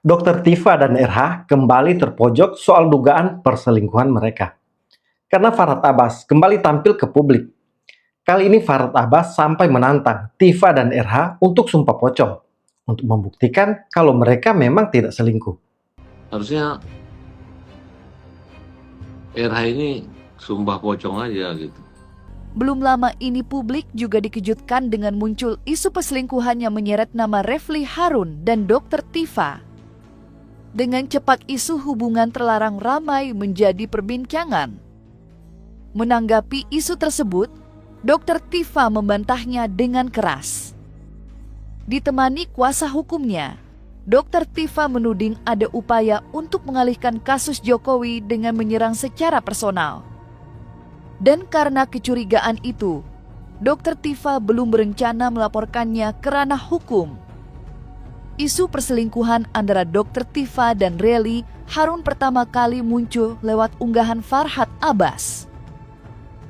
Dokter Tifa dan RH kembali terpojok soal dugaan perselingkuhan mereka. Karena Farhad Abbas kembali tampil ke publik. Kali ini Farhad Abbas sampai menantang Tifa dan RH untuk sumpah pocong untuk membuktikan kalau mereka memang tidak selingkuh. Harusnya RH ini sumpah pocong aja gitu. Belum lama ini publik juga dikejutkan dengan muncul isu perselingkuhan yang menyeret nama Refly Harun dan Dokter Tifa. Dengan cepat isu hubungan terlarang ramai menjadi perbincangan. Menanggapi isu tersebut, Dokter Tifa membantahnya dengan keras. Ditemani kuasa hukumnya, Dokter Tifa menuding ada upaya untuk mengalihkan kasus Jokowi dengan menyerang secara personal. Dan karena kecurigaan itu, Dokter Tifa belum berencana melaporkannya ke ranah hukum. Isu perselingkuhan antara Dokter Tifa dan Refly Harun pertama kali muncul lewat unggahan Farhad Abbas.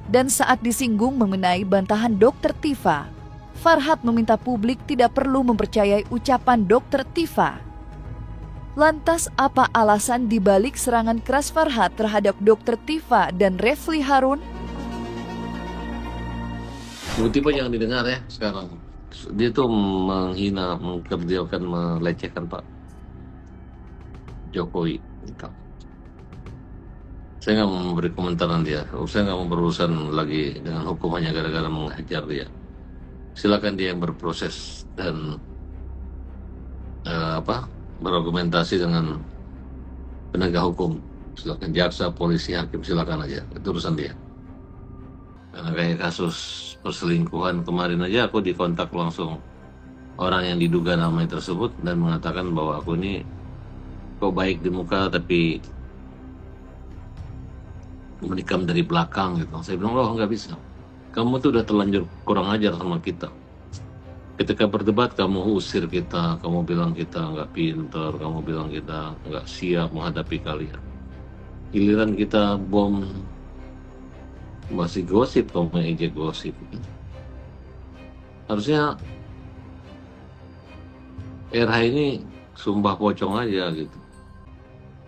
Dan saat disinggung mengenai bantahan Dokter Tifa, Farhad meminta publik tidak perlu mempercayai ucapan Dokter Tifa. Lantas apa alasan dibalik serangan keras Farhad terhadap Dokter Tifa dan Refly Harun? Bu Tifa jangan didengar ya sekarang. Dia tuh menghina, mengkerdilkan, melecehkan Pak Jokowi. Gitu. Saya nggak mau memberi komentaran dia. Saya nggak mau berurusan lagi dengan hukum hanya gara-gara menghajar dia. Silakan dia yang berproses dan berargumentasi dengan penegak hukum. Silakan jaksa, polisi, hakim, silakan aja. Itu urusan dia. Karena kayak kasus perselingkuhan kemarin aja aku dikontak langsung orang yang diduga namanya tersebut dan mengatakan bahwa aku ini kok baik di muka tapi menikam dari belakang gitu. Saya bilang, loh nggak bisa. Kamu tuh udah terlanjur kurang ajar sama kita. Ketika berdebat kamu usir kita, kamu bilang kita nggak pintar, kamu bilang kita nggak siap menghadapi kalian. Giliran kita bom masih gosip, kamu ejek gosip. Harusnya RH ini sumpah pocong aja gitu.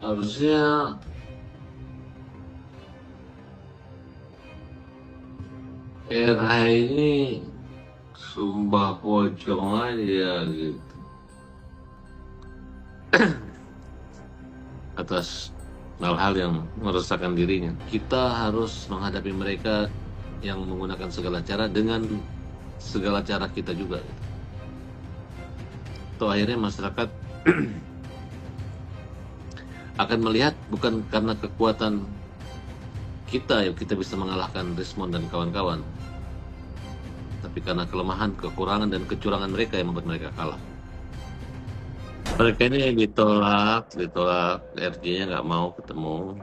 Harusnya RH ini sumpah pocong aja gitu. Atas hal-hal yang meresahkan dirinya. Kita harus menghadapi mereka yang menggunakan segala cara dengan segala cara kita juga. Atau akhirnya masyarakat akan melihat bukan karena kekuatan kita yang kita bisa mengalahkan Desmond dan kawan-kawan, tapi karena kelemahan, kekurangan, dan kecurangan mereka yang membuat mereka kalah. Mereka ini ditolak, RJ-nya nggak mau ketemu.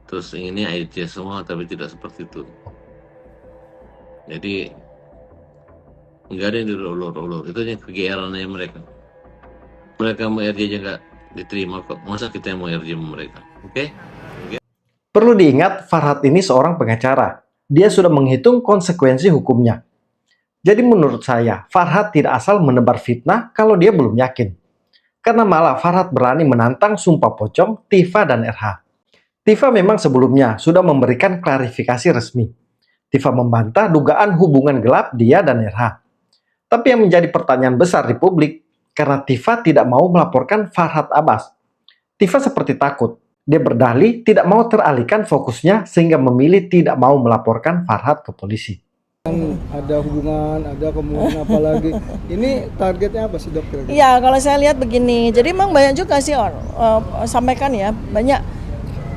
Terus ini AIC semua, tapi tidak seperti itu. Jadi nggak ada yang diulur-ulur. Itu yang kegeerannya mereka. Mereka mau RJ aja nggak diterima kok. Masa kita yang mau RJ sama mereka? Oke? Perlu diingat, Farhad ini seorang pengacara. Dia sudah menghitung konsekuensi hukumnya. Jadi menurut saya, Farhad tidak asal menebar fitnah kalau dia belum yakin. Karena malah Farhad berani menantang sumpah pocong Tifa dan RH. Tifa memang sebelumnya sudah memberikan klarifikasi resmi. Tifa membantah dugaan hubungan gelap dia dan RH. Tapi yang menjadi pertanyaan besar di publik, karena Tifa tidak mau melaporkan Farhad Abbas. Tifa seperti takut. Dia berdalih tidak mau teralihkan fokusnya sehingga memilih tidak mau melaporkan Farhad ke polisi. Ada hubungan, ada kemudian apa lagi. Ini targetnya apa sih dokter? Iya, kalau saya lihat begini, jadi memang banyak juga sih sampaikan ya, banyak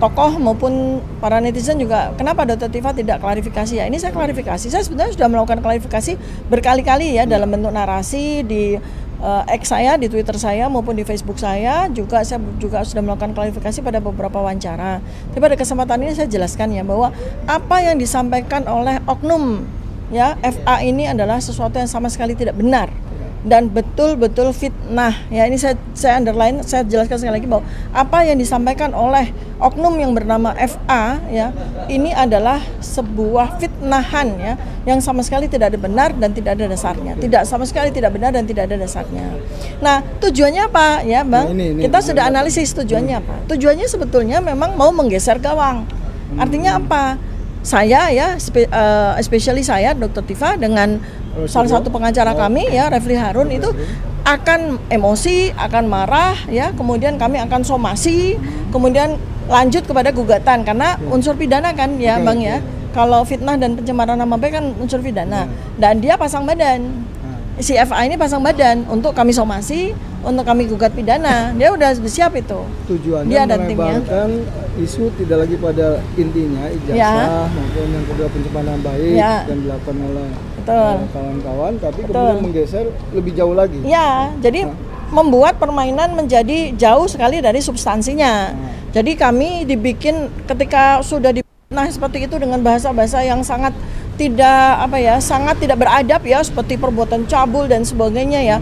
tokoh maupun para netizen juga, kenapa Dokter Tifa tidak klarifikasi ya? Ini saya klarifikasi, saya sebenarnya sudah melakukan klarifikasi berkali-kali ya dalam bentuk narasi di X saya, di Twitter saya maupun di Facebook saya saya juga sudah melakukan klarifikasi pada beberapa wawancara. Tapi pada kesempatan ini saya jelaskan ya bahwa apa yang disampaikan oleh oknum ya FA ini adalah sesuatu yang sama sekali tidak benar. dan betul-betul fitnah. Ya, ini saya underline, saya jelaskan sekali lagi bahwa apa yang disampaikan oleh oknum yang bernama FA ya, ini adalah sebuah fitnahan ya, yang sama sekali tidak ada benar dan tidak ada dasarnya. Tidak sama sekali tidak benar dan tidak ada dasarnya. Nah, tujuannya apa ya, Bang? Kita sudah analisis tujuannya apa. Tujuannya sebetulnya memang mau menggeser gawang. Artinya apa? Saya ya, especially saya Dr. Tifa dengan salah satu pengacara kami ya, Refli Harun itu akan emosi, akan marah ya, kemudian kami akan somasi, kemudian lanjut kepada gugatan karena unsur pidana kan ya, Bang ya. Kalau fitnah dan pencemaran nama baik kan unsur pidana. Dan dia pasang badan. Si FA ini pasang badan untuk kami somasi, untuk kami gugat pidana. Dia udah siap itu. Tujuannya dia dan timnya melebarkan isu tidak lagi pada intinya ijazah maupun yang kedua pencemaran baik yang dilakukan oleh kawan-kawan, tapi kemudian menggeser lebih jauh lagi. Ya, jadi membuat permainan menjadi jauh sekali dari substansinya. Jadi kami dibikin ketika sudah seperti itu dengan bahasa-bahasa yang sangat tidak sangat tidak beradab ya, seperti perbuatan cabul dan sebagainya ya.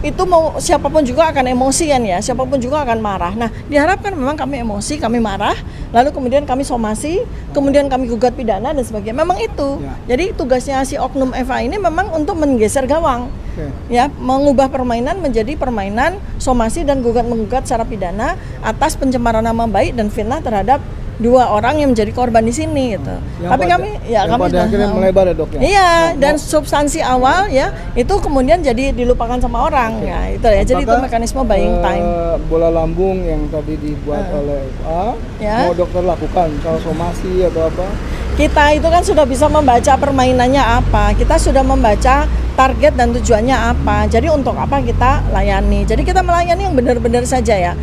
Itu mau siapapun juga akan emosian ya, siapapun juga akan marah. Nah, diharapkan memang kami emosi, kami marah, lalu kemudian kami somasi, kemudian kami gugat pidana dan sebagainya. Memang itu. Jadi tugasnya si oknum FA ini memang untuk menggeser gawang. Ya, mengubah permainan menjadi permainan somasi dan gugat-menggugat secara pidana atas pencemaran nama baik dan fitnah terhadap dua orang yang menjadi korban di sini gitu. Tapi kami pada akhirnya melebar ya, Dok ya. Iya, dan substansi awal ya itu kemudian jadi dilupakan sama orang ya. Itu ya. Jadi itu mekanisme buying time. Bola lambung yang tadi dibuat oleh FA, mau dokter lakukan kalau somasi atau apa? Kita itu kan sudah bisa membaca permainannya apa. Kita sudah membaca target dan tujuannya apa. Jadi untuk apa kita layani? Jadi kita melayani yang benar-benar saja ya.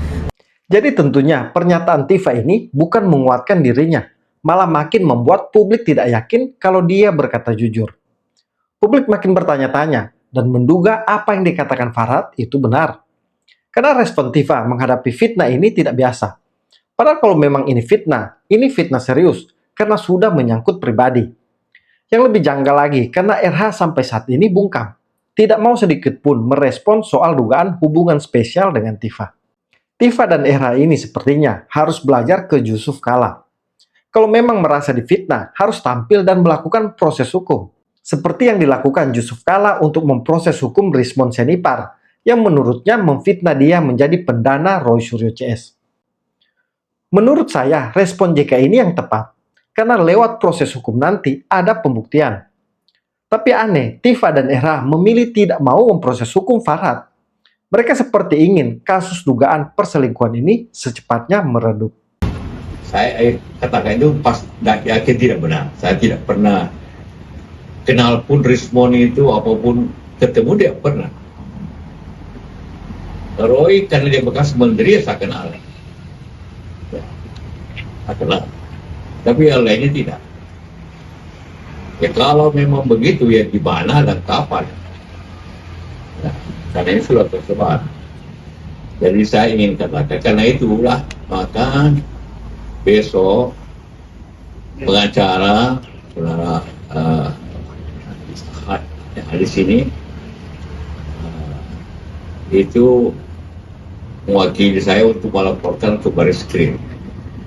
Jadi tentunya pernyataan Tifa ini bukan menguatkan dirinya, malah makin membuat publik tidak yakin kalau dia berkata jujur. Publik makin bertanya-tanya dan menduga apa yang dikatakan Farhad itu benar. Karena respon Tifa menghadapi fitnah ini tidak biasa. Padahal kalau memang ini fitnah serius karena sudah menyangkut pribadi. Yang lebih janggal lagi karena RH sampai saat ini bungkam, tidak mau sedikit pun merespon soal dugaan hubungan spesial dengan Tifa. Tifa dan RH ini sepertinya harus belajar ke Yusuf Kala. Kalau memang merasa difitnah, harus tampil dan melakukan proses hukum. Seperti yang dilakukan Yusuf Kala untuk memproses hukum Rismon Senipar, yang menurutnya memfitnah dia menjadi pendana Roy Suryo CS. Menurut saya, respon JK ini yang tepat, karena lewat proses hukum nanti ada pembuktian. Tapi aneh, Tifa dan RH memilih tidak mau memproses hukum Farhad. Mereka seperti ingin kasus dugaan perselingkuhan ini secepatnya meredup. Saya katakan itu pas yakin tidak benar. Saya tidak pernah kenal pun Rismon itu, apapun ketemu dia pernah. Roy karena dia bekas menteri saya kenal. Ya, saya kenal. Tapi yang lainnya tidak. Ya kalau memang begitu ya di mana dan kapan. Ya, karena ini sudah tersebar. Jadi saya ingin katakan karena itulah maka besok pengacara saudara yang ada di sini itu mewakili saya untuk melaporkan ke Baris-Krim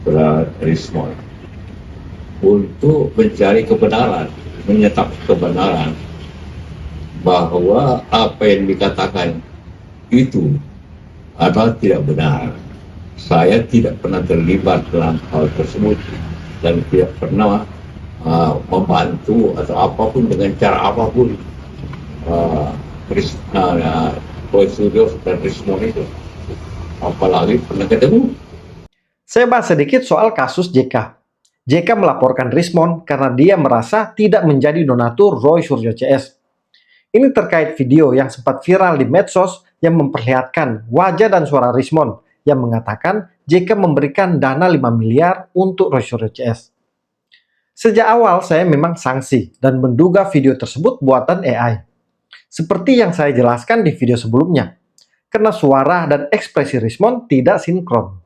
saudara Rismon untuk mencari kebenaran, menyetap kebenaran bahwa apa yang dikatakan itu adalah tidak benar. Saya tidak pernah terlibat dalam hal tersebut dan tidak pernah membantu atau apapun dengan cara apapun Roy Suryo dan Rismon itu, apalagi pernah ketemu. Saya bahas sedikit soal kasus JK. JK melaporkan Rismon karena dia merasa tidak menjadi donatur Roy Suryo CS. Ini terkait video yang sempat viral di medsos yang memperlihatkan wajah dan suara Rismon yang mengatakan JK memberikan dana 5 miliar untuk Roy Suryo CS. Sejak awal saya memang sanksi dan menduga video tersebut buatan AI. Seperti yang saya jelaskan di video sebelumnya, karena suara dan ekspresi Rismon tidak sinkron.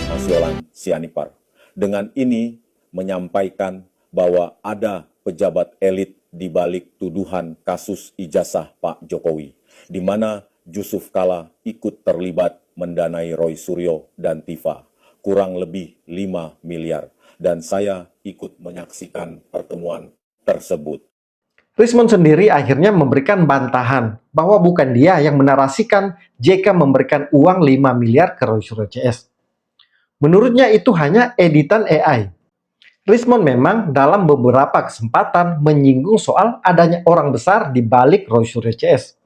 Nasiolan Sianipar. Dengan ini menyampaikan bahwa ada pejabat elit di balik tuduhan kasus ijazah Pak Jokowi, di mana Yusuf Kala ikut terlibat mendanai Roy Suryo dan Tifa, kurang lebih 5 miliar, dan saya ikut menyaksikan pertemuan tersebut. Rismond sendiri akhirnya memberikan bantahan bahwa bukan dia yang menarasikan JK memberikan uang 5 miliar ke Roy Suryo CS. Menurutnya itu hanya editan AI. Rismond memang dalam beberapa kesempatan menyinggung soal adanya orang besar di balik Roy Suryo CS.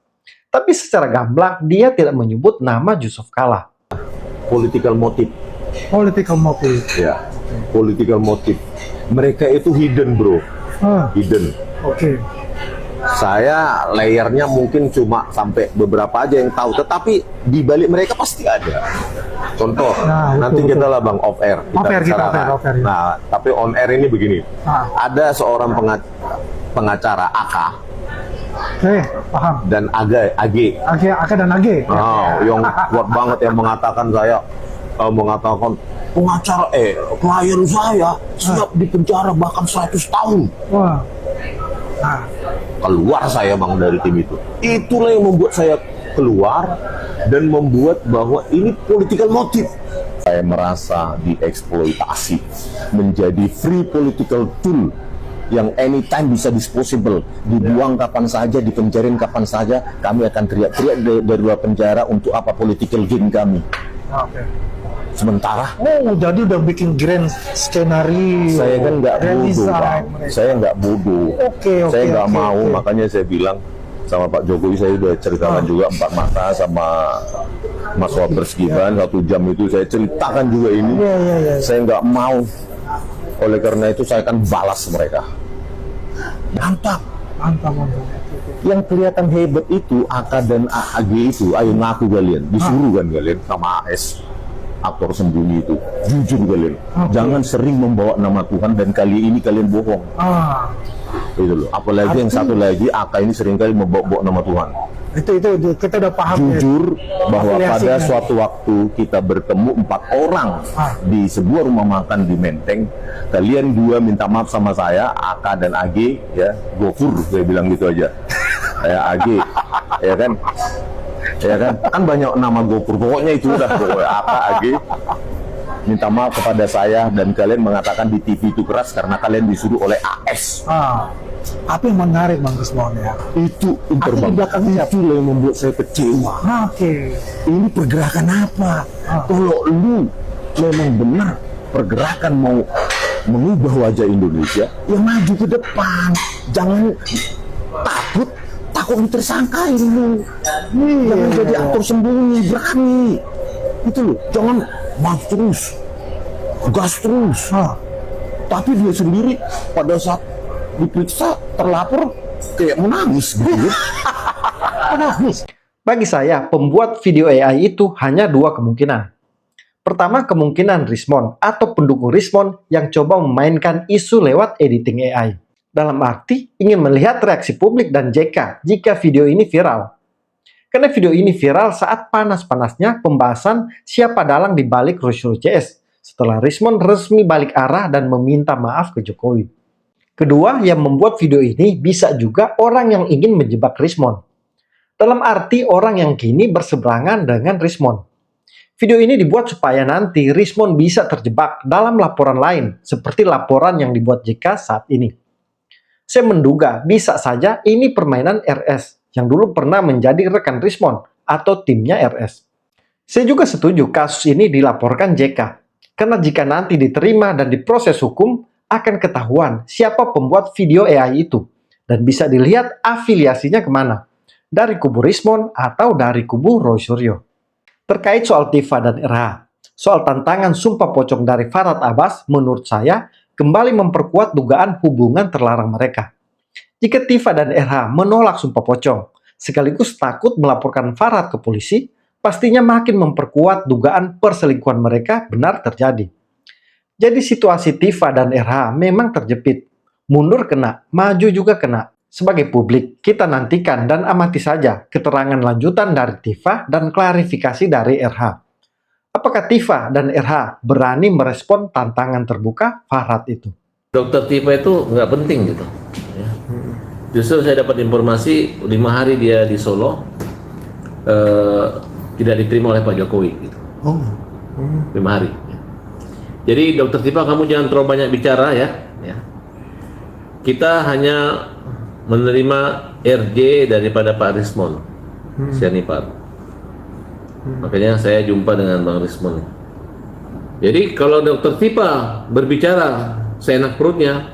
Tapi secara gamblang dia tidak menyebut nama Yusuf Kala. Political motive. Political motive. Ya, political motive. Mereka itu hidden, bro. Hidden. Oke. Saya layernya mungkin cuma sampai beberapa aja yang tahu, tetapi di balik mereka pasti ada. Contoh, nanti kita lah bang off air. Off air. Nah, tapi on air ini begini. Ada seorang pengacara AK. Oke, paham. Dan AG. AK dan AG. Yang kuat banget yang mengatakan pengacara klien saya siap dipenjara bahkan 100 tahun. Wah. Keluar saya bang dari tim itu. Itulah yang membuat saya keluar dan membuat bahwa ini political motive. Saya merasa dieksploitasi menjadi free political tool yang anytime bisa disposable, dibuang kapan saja, dipenjarin kapan saja. Kami akan teriak-teriak dari luar penjara untuk apa political gain kami. Sementara jadi udah bikin grand skenario. saya kan nggak bodoh, Bang. Saya nggak bodoh. Saya nggak mau. Makanya saya bilang sama Pak Jokowi, saya udah ceritakan juga 4 mata sama Mas Wapres Gibran 1 jam itu saya ceritakan juga ini. Saya nggak mau. Oleh karena itu saya akan balas mereka. Mantap. Yang kelihatan hebat itu AK dan AG itu, ayo ngaku kalian, disuruh kan kalian sama AS. Aktor sembunyi itu, jujur kalian, jangan sering membawa nama Tuhan dan kali ini kalian bohong. Itu loh. Apalagi yang satu lagi, AK ini seringkali membawa nama Tuhan. Itu kita udah paham. Jujur bahwa pada suatu waktu kita bertemu 4 orang di sebuah rumah makan di Menteng, kalian 2 minta maaf sama saya, AK dan AG, ya, gofur, saya bilang gitu aja. AG, ya kan? Ya kan banyak nama gopur, pokoknya itu udah apa AG minta maaf kepada saya dan kalian mengatakan di TV itu keras karena kalian disuruh oleh AS. Apa yang menarik Bang Rismond ya? Itu bang, itu yang membuat saya kecewa. Ini pergerakan apa? Kalau lu memang benar pergerakan mau mengubah wajah Indonesia, ya maju ke depan, jangan takut tersangka ini. Jangan jadi aktor sembunyi, berani. Itu loh, jangan maju terus, gas terus. Tapi dia sendiri pada saat diperiksa terlapor kayak menangis gitu. Menangis. Bagi saya, pembuat video AI itu hanya 2 kemungkinan. Pertama, kemungkinan Rismond atau pendukung Rismond yang coba memainkan isu lewat editing AI. Dalam arti ingin melihat reaksi publik dan JK jika video ini viral. Karena video ini viral saat panas-panasnya pembahasan siapa dalang di balik Roy Suryo CS setelah Rismond resmi balik arah dan meminta maaf ke Jokowi. Kedua, yang membuat video ini bisa juga orang yang ingin menjebak Rismond. Dalam arti orang yang kini berseberangan dengan Rismond. Video ini dibuat supaya nanti Rismond bisa terjebak dalam laporan lain seperti laporan yang dibuat JK saat ini. Saya menduga bisa saja ini permainan RS yang dulu pernah menjadi rekan Rismond atau timnya RS. Saya juga setuju kasus ini dilaporkan JK, karena jika nanti diterima dan diproses hukum, akan ketahuan siapa pembuat video AI itu, dan bisa dilihat afiliasinya kemana, dari kubu Rismond atau dari kubu Roy Suryo. Terkait soal Tifa dan RH, soal tantangan sumpah pocong dari Farhad Abbas, menurut saya, kembali memperkuat dugaan hubungan terlarang mereka. Jika Tifa dan RH menolak sumpah pocong, sekaligus takut melaporkan Farhad ke polisi, pastinya makin memperkuat dugaan perselingkuhan mereka benar terjadi. Jadi situasi Tifa dan RH memang terjepit. Mundur kena, maju juga kena. Sebagai publik, kita nantikan dan amati saja keterangan lanjutan dari Tifa dan klarifikasi dari RH. Apakah Tifa dan RH berani merespon tantangan terbuka Farhad itu? Dokter Tifa itu nggak penting gitu. Ya. Justru saya dapat informasi 5 hari dia di Solo tidak diterima oleh Pak Jokowi. Gitu. 5 hari. Jadi Dokter Tifa, kamu jangan terlalu banyak bicara ya. Kita hanya menerima RJ daripada Pak Rismon Sianipar. Makanya saya jumpa dengan Bang Rismon. Jadi kalau Dokter Tifa berbicara seenak perutnya,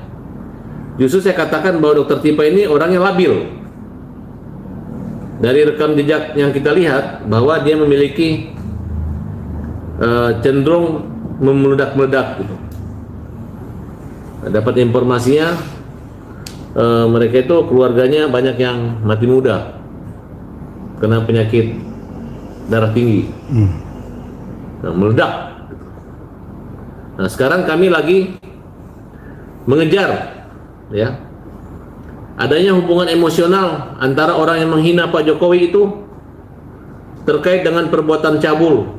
justru saya katakan bahwa Dokter Tifa ini orangnya labil. Dari rekam jejak yang kita lihat bahwa dia memiliki cenderung memeledak-meledak gitu. Dapat informasinya mereka itu keluarganya banyak yang mati muda kena penyakit darah tinggi. Nah, meledak. Nah, sekarang kami lagi mengejar ya adanya hubungan emosional antara orang yang menghina Pak Jokowi itu terkait dengan perbuatan cabul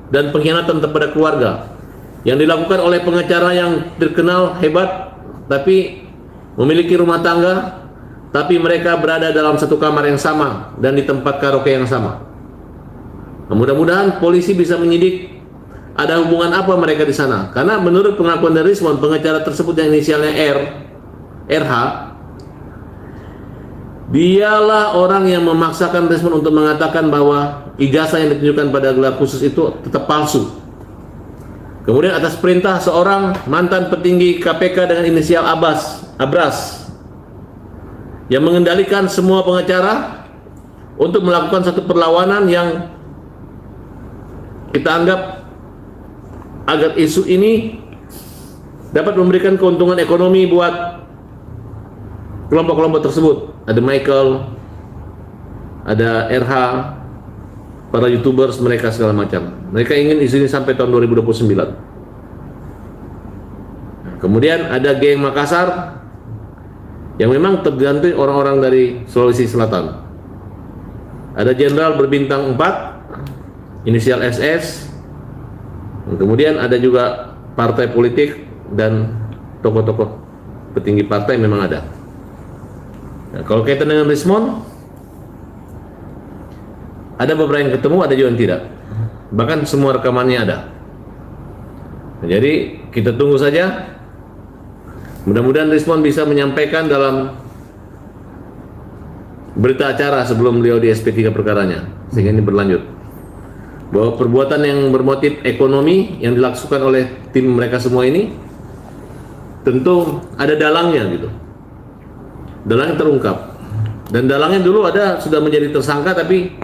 dan pengkhianatan kepada keluarga yang dilakukan oleh pengacara yang terkenal hebat tapi memiliki rumah tangga, tapi mereka berada dalam satu kamar yang sama dan di tempat karaoke yang sama. Nah, mudah-mudahan polisi bisa menyidik ada hubungan apa mereka di sana, karena menurut pengakuan dari Rismon, pengacara tersebut yang inisialnya RH, dialah orang yang memaksakan Rismon untuk mengatakan bahwa ijazah yang ditunjukkan pada gelar khusus itu tetap palsu. Kemudian atas perintah seorang mantan petinggi KPK dengan inisial Abras yang mengendalikan semua pengacara untuk melakukan satu perlawanan yang kita anggap agar isu ini dapat memberikan keuntungan ekonomi buat kelompok-kelompok tersebut. Ada Michael, ada RH, para YouTubers, mereka segala macam. Mereka ingin isu ini sampai tahun 2029. Kemudian ada geng Makassar yang memang tergantung orang-orang dari Sulawesi Selatan. Ada jenderal berbintang 4, inisial SS. Kemudian ada juga partai politik dan tokoh-tokoh petinggi partai memang ada. Nah, kalau kaitan dengan Rismon, ada beberapa yang ketemu, ada juga yang tidak. Bahkan semua rekamannya ada. Nah, jadi kita tunggu saja. Mudah-mudahan Rismon bisa menyampaikan dalam berita acara sebelum beliau di SP3 perkaranya, sehingga ini berlanjut, bahwa perbuatan yang bermotif ekonomi yang dilakukan oleh tim mereka semua ini tentu ada dalangnya gitu. Dalangnya terungkap. Dan dalangnya dulu ada sudah menjadi tersangka tapi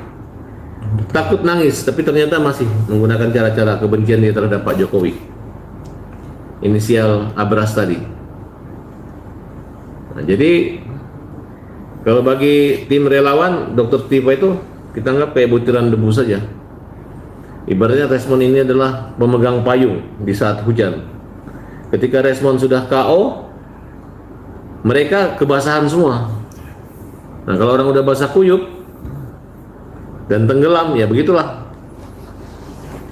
takut nangis, tapi ternyata masih menggunakan cara-cara kebencian dia terhadap Pak Jokowi. Inisial Abras tadi. Nah, jadi kalau bagi tim relawan Dokter Tifa itu kita anggap kayak butiran debu saja. Ibaratnya Rismon ini adalah pemegang payung di saat hujan. Ketika Rismon sudah KO, mereka kebasahan semua. Nah, kalau orang udah basah kuyup dan tenggelam, ya begitulah.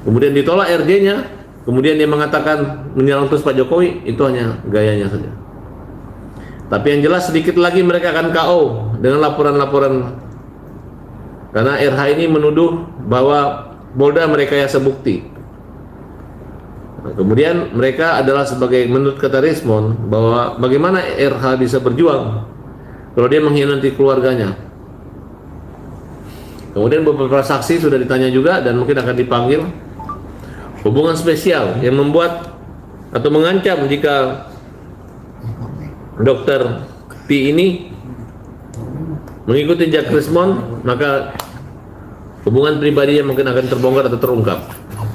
Kemudian ditolak RJ-nya, kemudian dia mengatakan menyerang terus Pak Jokowi, itu hanya gayanya saja. Tapi yang jelas sedikit lagi mereka akan KO dengan laporan-laporan, karena RH ini menuduh bahwa Polda merekayasa bukti. Nah, kemudian mereka adalah sebagai, menurut kata Rismon, bahwa bagaimana RH bisa berjuang kalau dia mengkhianati keluarganya. Kemudian beberapa saksi sudah ditanya juga dan mungkin akan dipanggil. Hubungan spesial yang membuat atau mengancam jika Dokter P ini mengikuti jejak Rismon, maka hubungan pribadinya mungkin akan terbongkar atau terungkap.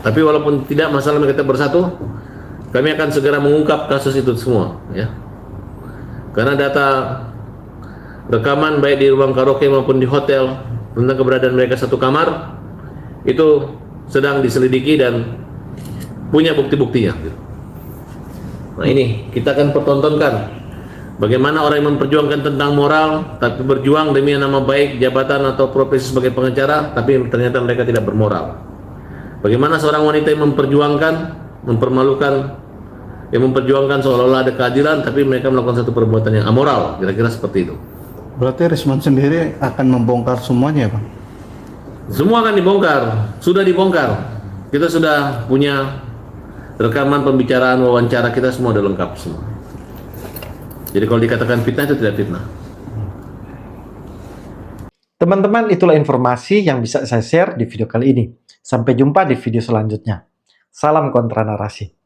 Tapi walaupun tidak masalah kita bersatu, kami akan segera mengungkap kasus itu semua, ya. Karena data rekaman baik di ruang karaoke maupun di hotel tentang keberadaan mereka satu kamar itu sedang diselidiki dan punya bukti-buktinya. Nah, ini kita akan pertontonkan bagaimana orang yang memperjuangkan tentang moral tapi berjuang demi nama baik, jabatan atau profesi sebagai pengacara, tapi ternyata mereka tidak bermoral. Bagaimana seorang wanita yang memperjuangkan, mempermalukan, yang memperjuangkan seolah-olah ada keadilan, tapi mereka melakukan satu perbuatan yang amoral, kira-kira seperti itu. Berarti Risman sendiri akan membongkar semuanya, Bang? Semua akan dibongkar, sudah dibongkar. Kita sudah punya rekaman pembicaraan, wawancara kita semua udah lengkap semua. Jadi kalau dikatakan fitnah itu tidak fitnah. Teman-teman, itulah informasi yang bisa saya share di video kali ini. Sampai jumpa di video selanjutnya. Salam kontra narasi.